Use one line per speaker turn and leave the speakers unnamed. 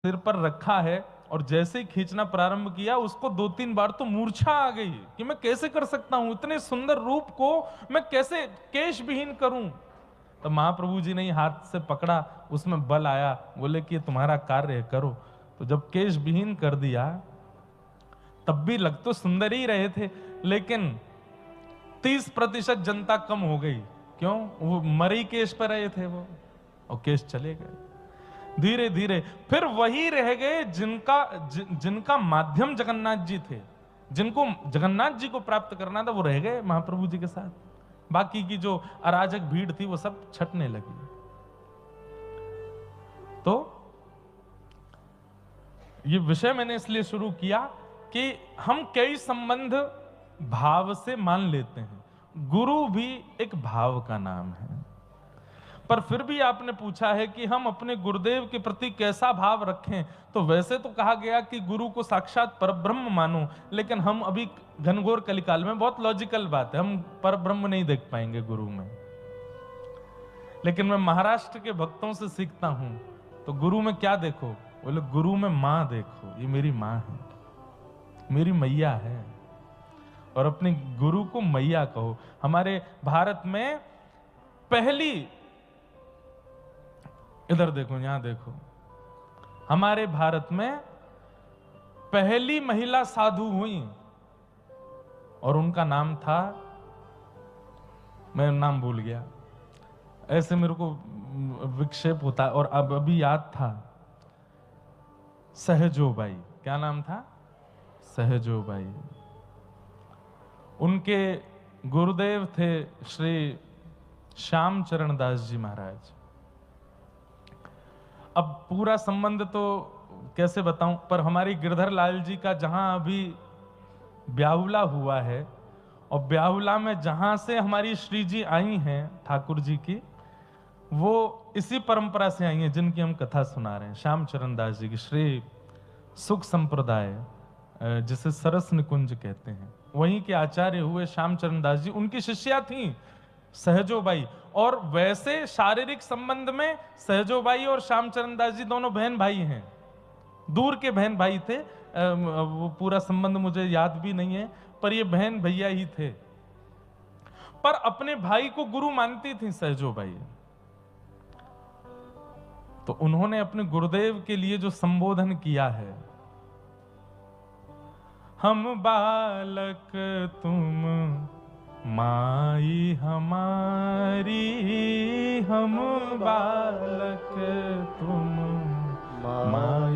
सिर पर रखा है और जैसे ही खींचना प्रारंभ किया उसको 2-3 बार तो मूर्छा आ गई कि मैं कैसे कर सकता हूं, इतने सुंदर रूप को मैं कैसे केश विहीन करूं। तो महाप्रभु जी ने ही हाथ से पकड़ा, उसमें बल आया, बोले कि ये तुम्हारा कार्य है, करो। तो जब केश विहीन कर दिया तब भी लग तो सुंदर ही रहे थे, लेकिन 30% जनता कम हो गई। क्यों? वो मरी केश पर रहे थे वो, और केश चले गए। धीरे धीरे फिर वही रह गए जिनका माध्यम जगन्नाथ जी थे, जिनको जगन्नाथ जी को प्राप्त करना था, वो रह गए महाप्रभु जी के साथ। बाकी की जो अराजक भीड़ थी वो सब छटने लगी। तो ये विषय मैंने इसलिए शुरू किया कि हम कई संबंध भाव से मान लेते हैं। गुरु भी एक भाव का नाम है। पर फिर भी आपने पूछा है कि हम अपने गुरुदेव के प्रति कैसा भाव रखें, तो वैसे तो कहा गया कि गुरु को साक्षात परब्रह्म मानो, लेकिन हम अभी घनघोर कलिकाल में, बहुत लॉजिकल बात है, हम परब्रह्म नहीं देख पाएंगे गुरु में। लेकिन मैं महाराष्ट्र के भक्तों से सीखता हूं, तो गुरु में क्या देखो? बोले गुरु में मां देखो, ये मेरी मां है, मेरी मैया है। और अपने गुरु को मैया कहो। हमारे भारत में पहली, इधर देखो, यहां देखो, हमारे भारत में पहली महिला साधु हुई और उनका नाम था, मैं नाम भूल गया, ऐसे मेरे को विक्षेप होता है, और अब अभी याद था, सहजोबाई। क्या नाम था? सहजोबाई। उनके गुरुदेव थे श्री श्याम चरण दास जी महाराज। अब पूरा संबंध तो कैसे बताऊं, पर हमारी गिरधर लाल जी का जहां अभी ब्याहुला हुआ है, और ब्याहुला में जहां से हमारी श्री जी आई हैं ठाकुर जी की, वो इसी परंपरा से आई हैं जिनकी हम कथा सुना रहे हैं, श्याम चरण दास जी की। श्री सुख संप्रदाय, जिसे सरस निकुंज कहते हैं, वहीं के आचार्य हुए श्याम चरण दास जी, उनकी शिष्या थी सहजोबाई। और वैसे शारीरिक संबंध में सहजोबाई और श्याम चरण दास जी दोनों बहन भाई हैं, दूर के बहन भाई थे। वो पूरा संबंध मुझे याद भी नहीं है, पर ये बहन भैया ही थे। पर अपने भाई को गुरु मानती थी सहजोबाई। तो उन्होंने अपने गुरुदेव के लिए जो संबोधन किया है, हम बालक तुम माई हमारी, हम बालक तुम माई